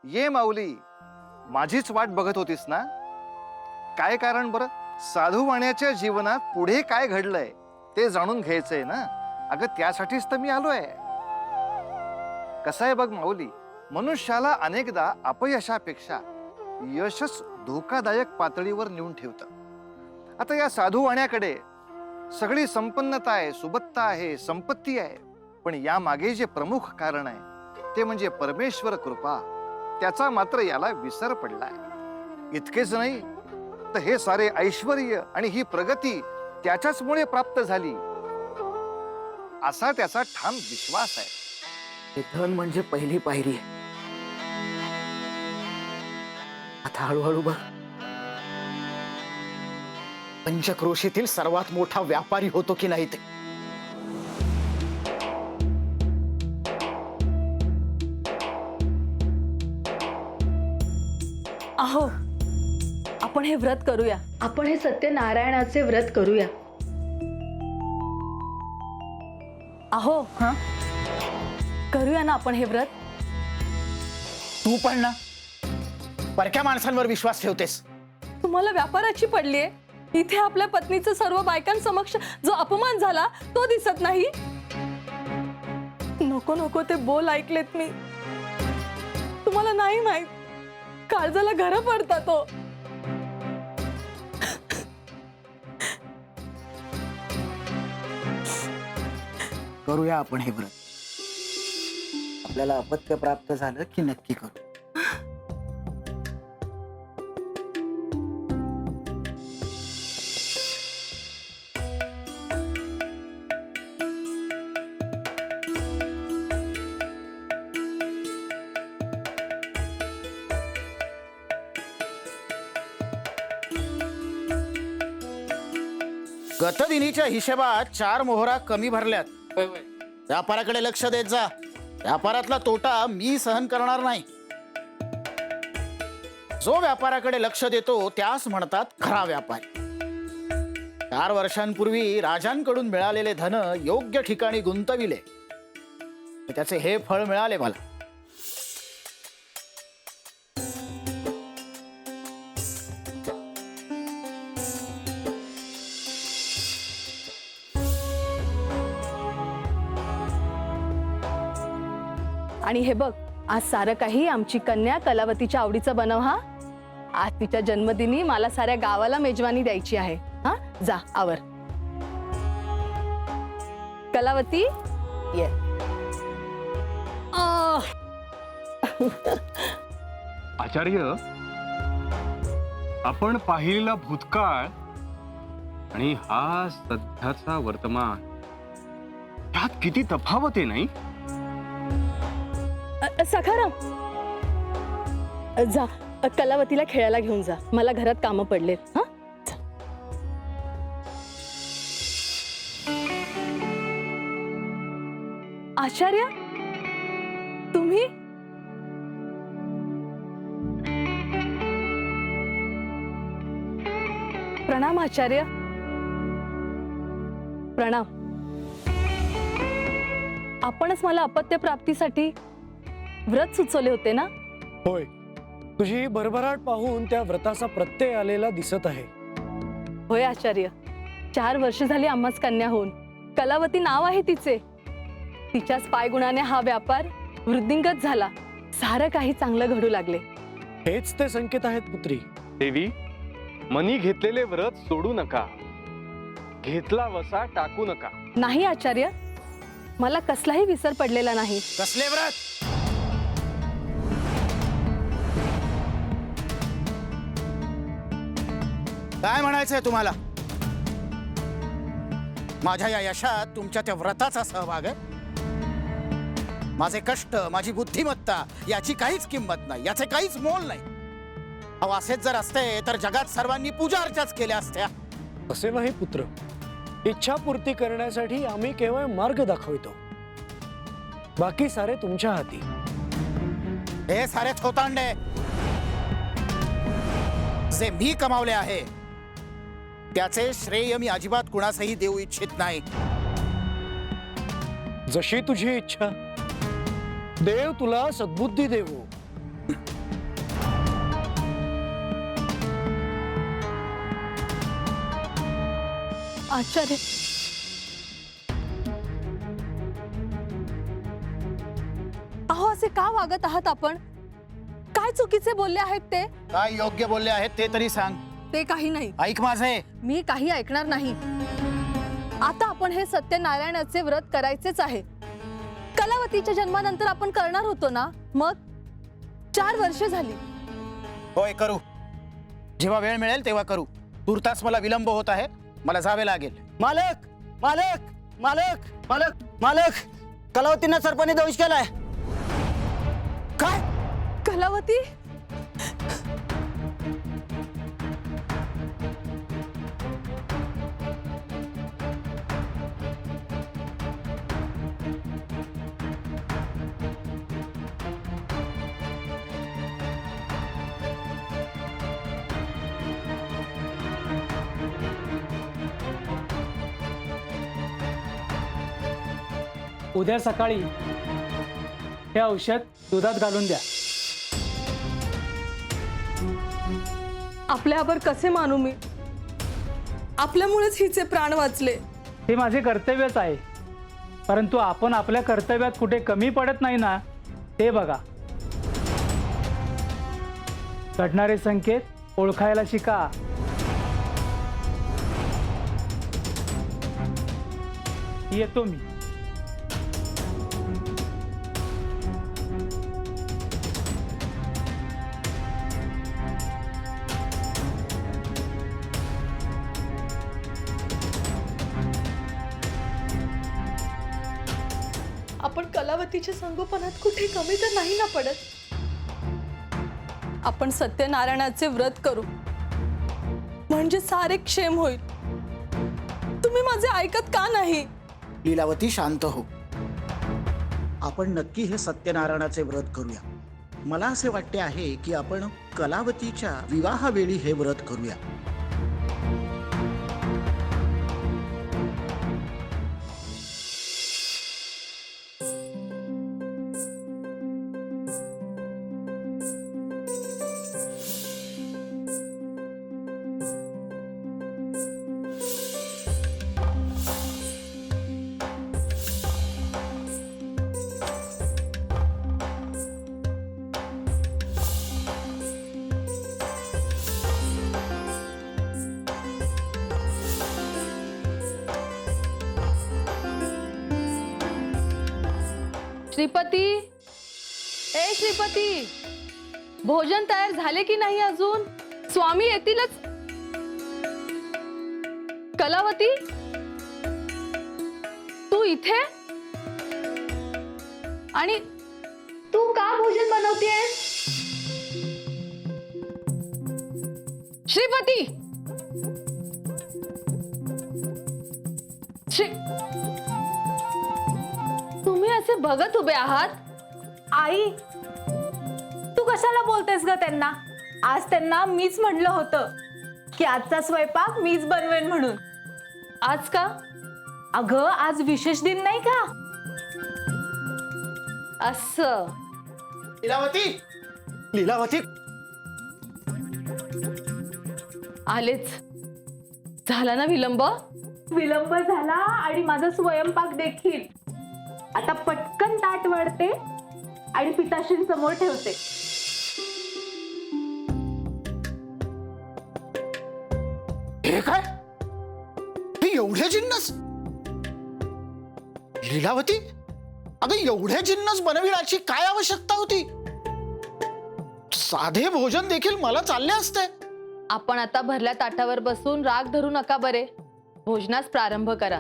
ये माऊली, माझीच वाट बघत होतीस ना? काय कारण बरं? साधूवाण्याच्या जीवनात पुढे काय घडलंय ते जाणून घ्यायचंय ना? अगं त्यासाठीच तर मी आलोय. कसं आहे बघ माऊली, मनुष्याला अनेकदा अपयशापेक्षा यशच धोकादायक पातळीवर नेऊन ठेवतं. आता या साधूवाण्याकडे सगळी संपन्नता आहे, सुबत्ता आहे, संपत्ती आहे, पण या मागे जे प्रमुख कारण आहे ते म्हणजे परमेश्वर कृपा. त्याचा मात्र याला विसर पडलाय. इतकेच नाही तर हे सारे ऐश्वर्य आणि ही प्रगती त्याच्याचमुळे प्राप्त झाली असा त्याचा ठाम विश्वास आहे. हे धन म्हणजे पहिली पायरी आहे. आता हळूहळू बघ, पंचक्रोशीतील सर्वात मोठा व्यापारी होतो की नाही ते. अहो, आपण हे व्रत करूया. आपण हे सत्यनारायणाचे व्रत करूया. अहो, करूया ना आपण हे व्रत. तू पण ना परक्या माणसांवर विश्वास ठेवतेस. तुम्हाला व्यापाराची पडलीये. इथे आपल्या पत्नीचं सर्व बायकांसमक्ष जो अपमान झाला तो दिसत नाही. नको नको ते बोल ऐकलेत मी. तुम्हाला नाही माहित, काळजाला घर पडतात तो. करूया आपण हे व्रत. आपल्याला अपत्य प्राप्त झालं की नक्की करू. गतदिनीच्या हिशेबात 4 मोहरा कमी भरल्यात. व्यापाराकडे लक्ष देत जा. व्यापारातला तोटा मी सहन करणार नाही. जो व्यापाराकडे लक्ष देतो त्यास म्हणतात खरा व्यापारी. 4 वर्षांपूर्वी राजांकडून मिळालेले धन योग्य ठिकाणी गुंतविले, त्याचे हे फळ मिळाले मला. आणि हे बघ, आज सारं काही आमची कन्या कलावतीच्या आवडीचं बनव हा. आज तिच्या जन्मदिनी मला साऱ्या गावाला मेजवानी द्यायची आहे. हा, जा आवर. कलावती ये. आचार्य, आपण पाहिलेला भूतकाळ आणि हा सध्याचा वर्तमान त्यात किती तफावत आहे नाही? सखाराम, जा कलावतीला खेळायला घेऊन जा. मला घरात कामं पडलेत. हा, आचार्य तुम्ही? प्रणाम आचार्य. प्रणाम. आपणच मला अपत्य प्राप्तीसाठी व्रत सुचवले होते ना? होय, तुझी भरभराट पाहून त्या व्रताचा प्रत्यय आलेला दिसत आहे. होय आचार्य, 4 वर्ष झाली आम्हाच कन्या होऊन. कलावती नाव आहे तिचे. तिच्याच पायगुणाने हा व्यापार वृद्धिंगत झाला. सारं काही चांगलं घडू लागले. हेच ते संकेत आहेत पुत्री. देवी, मनी घेतलेले व्रत सोडू नका. घेतला वसा टाकू नका. नाही आचार्य, मला कसलाही विसर पडलेला नाही. कसले व्रत? काय म्हणायचंय तुम्हाला? माझ्या या यशात तुमच्या त्या व्रताचा सहभाग आहे. माझे कष्ट, माझी बुद्धिमत्ता याची काहीच किंमत नाही, याचे काहीच मोल नाही. अहो, असेच जर असते तर जगात सर्वांनी पूजा अर्चाच केल्या असत्या. असे नाही पुत्र. इच्छापूर्ती करण्यासाठी आम्ही केवळ मार्ग दाखवितो. बाकी सारे तुमच्या हाती. हे सारे थोतांडे जे मी कमावले आहे त्याचे श्रेय मी अजिबात कुणासही देऊ इच्छित नाही. जशी तुझी इच्छा. देव तुला सद्बुद्धी देवो. आचार्य, अहो असे का वागत आहात आपण? काय चुकीचे बोलले आहेत ते? काय योग्य बोलले आहेत ते तरी सांग. ते काही नाही. ऐक माझे. मी काही ऐकणार नाही. आता आपण हे सत्यनारायणाचे व्रत करायचेच आहे. कलावतीच्या जन्मानंतर आपण करणार होतो ना, मग 4 वर्ष झाली. होय, करू. जेव्हा वेळ मिळेल तेव्हा करू. तुर्तास मला विलंब होत आहे, मला जावे लागेल. मालक, मालक, मालक, मालक, मालक, कलावतींना सरपणी दोष केलाय. काय? कलावती? उद्या सकाळी हे औषध दुधात घालून द्या. आपल्यावर कसे मानू मी? आपल्यामुळेच हिचे प्राण वाचले. हे माझे कर्तव्यच आहे, परंतु आपण आपल्या कर्तव्यात कुठे कमी पडत नाही ना, ते बघा. घडणारे संकेत ओळखायला शिका. येतो मी. आपण कलावतीच्या संगोपनात कुठे कमी तर नाही ना पडत. आपण सत्यनारायणाचे व्रत करू, म्हणजे सारे क्षेम होईल. तुम्ही माझे ऐकत का नाही? लीलावती, शांत हो. आपण नक्की हे सत्यनारायणाचे व्रत करूया. मला असे वाटते आहे की आपण कलावतीच्या विवाहावेळी हे व्रत करूया. श्रीपती, ए श्रीपती, भोजन तयार झाले की नाही अजून? स्वामी येतीलच. कलावती, तू इथे? आणि तू का भोजन बनवतेस? श्रीपती, तुम्ही असे बघत उभे आहात? आई, तू कशाला बोलतेस ग त्यांना? आज त्यांना मीच म्हणलं होतं की आजचा स्वयंपाक मीच बनवेन म्हणून. आज का? अगं, आज विशेष दिन नाही का? असं. लीलावती, लीलावती, आलेच. झाला ना विलंब? विलंब झाला आणि माझा स्वयंपाक देखील. आता पटकन ताट वाढते आणि पिताश्री समोर ठेवते. हे काय? हे एवढे जिन्नस? लीलावती, अगं एवढे जिन्नस बनविण्याची काय आवश्यकता होती? साधे भोजन देखील मला चालले असते. आपण आता भरल्या ताटावर बसून राग धरू नका बरे. भोजनास प्रारंभ करा.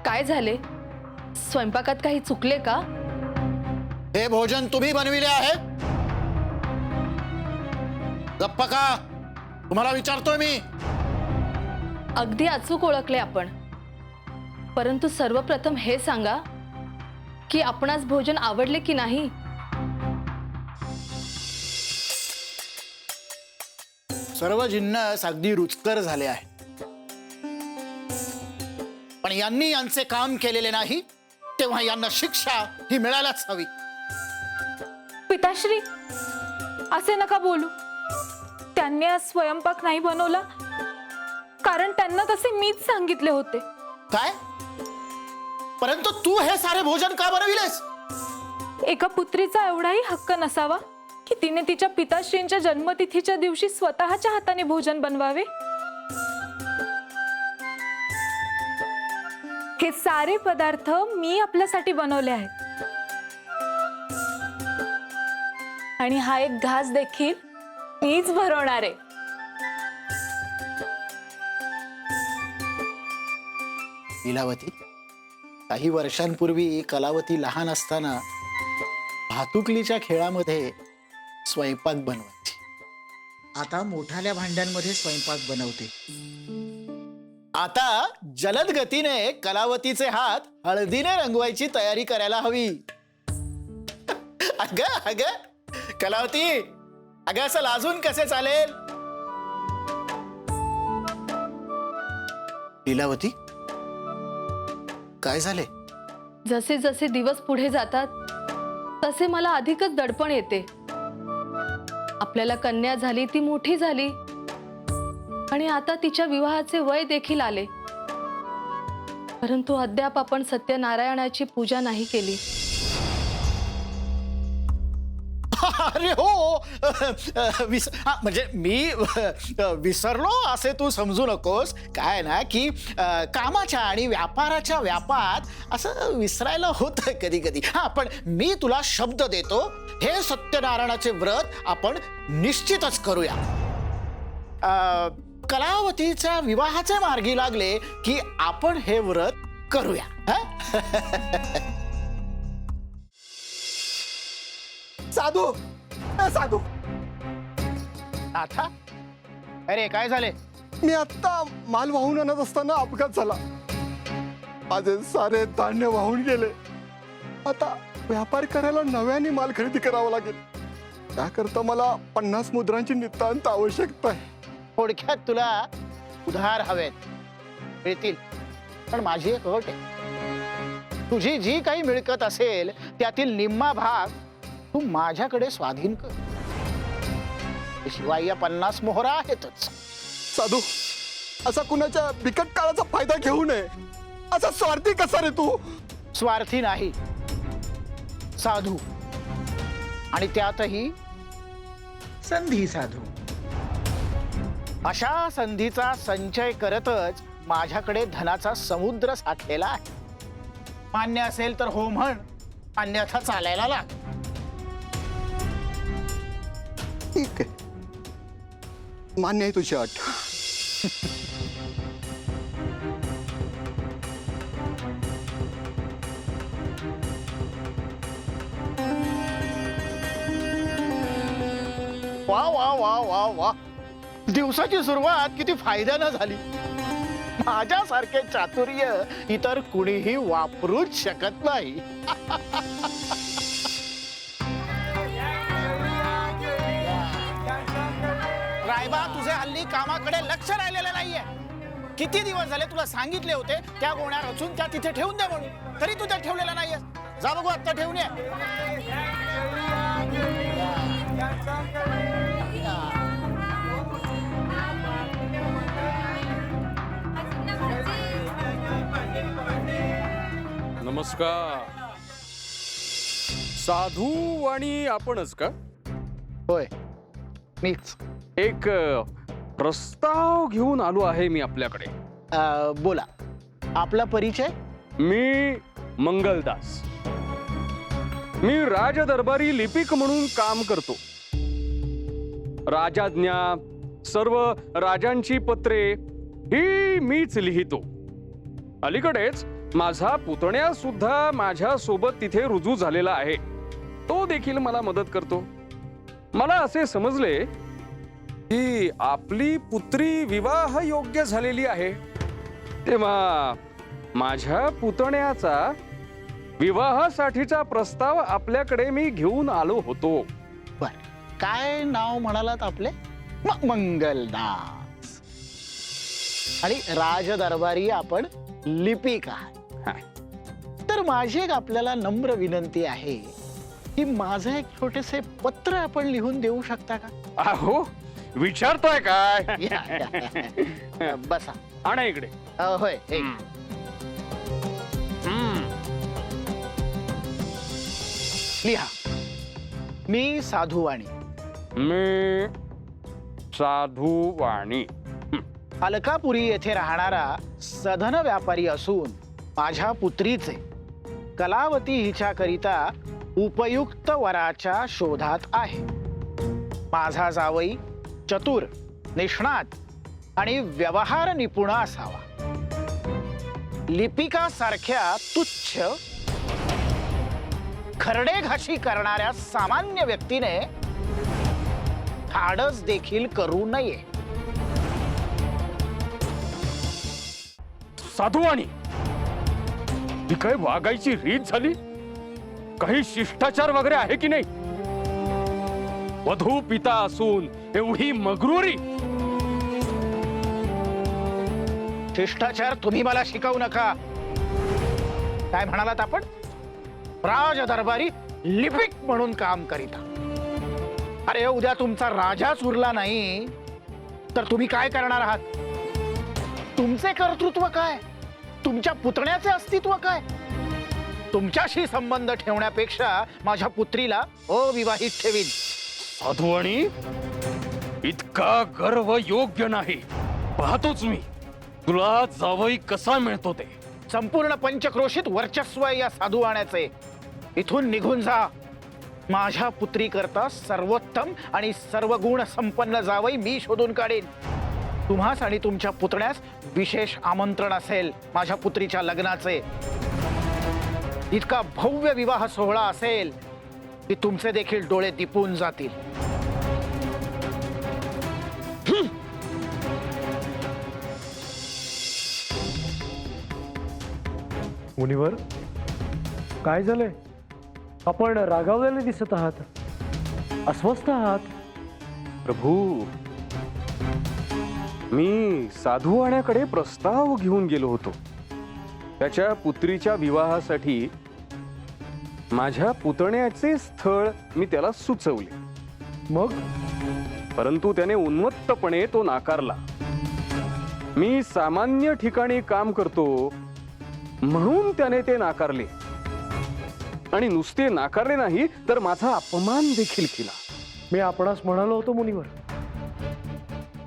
काय झाले? स्वयंपाकात काही चुकले का? हे भोजन तुम्ही बनविले आहे? गप्पा का? तुम्हाला विचारतोय मी. अगदी अचूक ओळखले आपण. परंतु सर्वप्रथम हे सांगा की आपणास भोजन आवडले की नाही. सर्व जिन्नस अगदी रुचकर झाले आहे, पण यांनी यांचे काम केलेले नाही, तेव्हा यांना शिक्षा ही मिळायलाच हवी. पिताश्री, असे नका बोलू. त्यांनी आज स्वयंपाक नाही बनवला कारण त्यांना तसे मीच सांगितले होते. काय? परंतु तू हे सारे भोजन का बनविलेस? एका पुत्रीचा एवढाही हक्क नसावा की तिने तिच्या पिताश्रींच्या जन्मतिथीच्या दिवशी स्वतःच्या हाताने भोजन बनवावे. हे सारे पदार्थ मी आपल्यासाठी बनवले आहेत आणि हा एक घास देखील मीच भरवणार आहे. लीलावती, काही वर्षांपूर्वी कलावती लहान असताना भातुकलीच्या खेळामध्ये स्वयंपाक बनवायची. आता मोठाल्या भांड्यांमध्ये स्वयंपाक बनवते. आता जलद गतीने कलावतीचे हात हळदीने रंगवायची तयारी करायला हवी. अग अग कलावती, अगं असं लाजून कसे चालेल? लीलावती, काय झाले? जसे जसे दिवस पुढे जातात तसे मला अधिकच दडपण येते. आपल्याला कन्या झाली, ती मोठी झाली आणि आता तिच्या विवाहाचे वय देखील आले, परंतु अद्याप आपण सत्यनारायणाची पूजा नाही केली. अरे हो, म्हणजे मी विसरलो असे तू समजू नकोस. काय ना की कामाच्या आणि व्यापाराच्या व्यापात असं विसरायला होतं कधी कधी. हा, पण मी तुला शब्द देतो, हे सत्यनारायणाचे व्रत आपण निश्चितच करूया. कलावतीच्या विवाहाचे मार्गी लागले की आपण हे व्रत करूया. साधू, साधू, आता अरे काय झाले? मी आता माल वाहून आणत असताना अपघात झाला. माझे सारे धान्य वाहून गेले. आता व्यापार करायला नव्याने माल खरेदी करावा लागेल. त्याकरता मला 50 मुद्रांची नितांत आवश्यकता आहे. थोडक्यात तुला उधार हवेत, मिळतील, पण माझी एक अट आहे. तुझी जी काही मिळकत असेल त्यातील निम्मा भाग तू माझ्याकडे स्वाधीन कर. शिवाय या 50 मोहरा आहेतच. साधू, असा कुणाच्या बिकट काळाचा फायदा घेऊ नये. असा स्वार्थी कसा रे तू? स्वार्थी नाही, साधू, आणि त्यातही संधी साधू. अशा संधीचा संचय करतच माझ्याकडे धनाचा समुद्र साठलेला आहे. मान्य असेल तर हो म्हण, अन्यथा चालायला लाग. ठीक आहे, मान्य आहे तुझी अट. वा वा वा वा वा, दिवसाची सुरुवात किती फायद्यानं झाली. माझ्यासारखे चातुर्य इतर कुणीही वापरूच शकत नाही. रायबा, तुझे हल्ली कामाकडे लक्ष राहिलेलं नाहीये. किती दिवस झाले तुला सांगितले होते त्या गोण्या रचून त्या तिथे ठेवून दे म्हणून, तरी तू त्या ठेवलेला नाहीये. जा बघू आता ठेवून ये. नमस्कार. साधू आणि आपणच का? होय, मीच. एक प्रस्ताव घेऊन आलो आहे मी आपल्याकडे. बोला, आपला परिचय? मी मंगलदास. मी राजदरबारी लिपिक म्हणून काम करतो. राजाज्ञा, सर्व राजांची पत्रे ही मीच लिहितो. अलीकडेच माझा पुतण्या सुद्धा माझ्या सोबत तिथे रुजू झालेला आहे. तो देखील मला मदत करतो. मला असे समजले की आपली पुत्री विवाह योग्य झालेली आहे, तेव्हा माझ्या पुतण्याचा विवाहासाठीचा प्रस्ताव आपल्याकडे मी घेऊन आलो होतो. बर, काय नाव म्हणालात आपले? मंगलदास. आणि राजदरबारी आपण लिपिक आहात. हा. तर माझी एक आपल्याला नम्र विनंती आहे की माझं एक छोटेसे पत्र आपण लिहून देऊ शकता का? अहो, विचारतोय काय? या. बसा. आणा इकडे. होय, हे घ्या. लिहा. मी साधुवाणी, मी साधुवाणी, अलकापुरी येथे राहणारा सधन व्यापारी असून माझ्या पुत्रीचे कलावती हिच्याकरिता उपयुक्त वराच्या शोधात आहे. माझा जावई चतुर, निष्णात आणि व्यवहार निपुण असावा. लिपिकासारख्या तुच्छ खरडे घाशी करणाऱ्या सामान्य व्यक्तीने धाडस देखील करू नये. साधुवाणी, ही काय वागायची रीत झाली? काही शिष्टाचार वगैरे आहे की नाही? वधू पिता असून एवढी मगरुरी? शिष्टाचार तुम्ही मला शिकवू नका. काय म्हणालात आपण? राज दरबारी लिपिक म्हणून काम करीता. अरे उद्या तुमचा राजाच उरला नाही तर तुम्ही काय करणार आहात? तुमचे कर्तृत्व काय? तुमच्या पुतण्याचे अस्तित्व काय? तुमच्याशी संबंध ठेवण्यापेक्षा माझ्या पुत्रीला अविवाहित ठेवीन. साधुवाणी, इतका गर्व योग्य नाही. पाहतोच मी तुला जावई कसा मिळतो ते. संपूर्ण पंचक्रोशीत वर्चस्व आहे या साधुवाण्याचे. इथून निघून जा. माझ्या पुत्री करता सर्वोत्तम आणि सर्वगुण संपन्न जावई मी शोधून काढेन. तुम्हास आणि तुमच्या पुतण्यास विशेष आमंत्रण असेल माझ्या पुत्रीच्या लग्नाचे. इतका भव्य विवाह सोहळा असेल की तुमचे देखील डोळे दिपून जातील. मुनिवर, काय झालंय? आपण रागावलेले दिसत आहात, अस्वस्थ आहात. प्रभू, मी साधुवाण्याकडे प्रस्ताव घेऊन गेलो होतो. त्याच्या पुत्रीच्या विवाहासाठी माझ्या पुतण्याचे स्थळ मी त्याला सुचवले. मग परंतु त्याने उन्मत्तपणे तो नाकारला. मी सामान्य ठिकाणी काम करतो म्हणून त्याने ते नाकारले. आणि नुसते नाकारले नाही तर माझा अपमान देखील केला. मी आपणास म्हणालो होतो मुनिवर,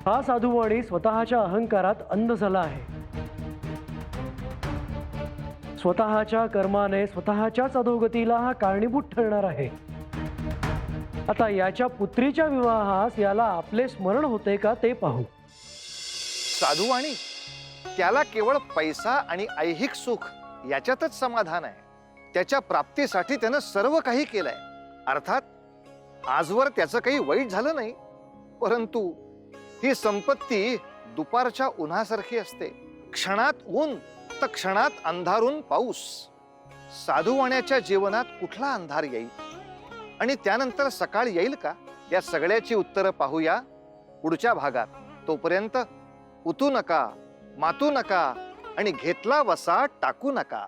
हा साधुवाणी स्वतःच्या अहंकारात अंध झाला आहे. स्वतःच्या कर्माने स्वतःच्याच अधोगतीला हा कारणीभूत ठरणार आहे. आता याच्या पुत्रीच्या विवाहास याला आपले स्मरण होते का ते पाहू. साधुवाणी, त्याला केवळ पैसा आणि ऐहिक सुख याच्यातच समाधान आहे. त्याच्या प्राप्तीसाठी त्यानं सर्व काही केलंय. अर्थात आजवर त्याचं काही वाईट झालं नाही, परंतु ही संपत्ती दुपारच्या उन्हासारखी असते. क्षणात ऊन तर क्षणात अंधारून पाऊस. साधुवाण्याच्या जीवनात कुठला अंधार येईल आणि त्यानंतर सकाळ येईल का? या सगळ्याची उत्तरं पाहूया पुढच्या भागात. तोपर्यंत उतू नका, मातू नका आणि घेतला वसा टाकू नका.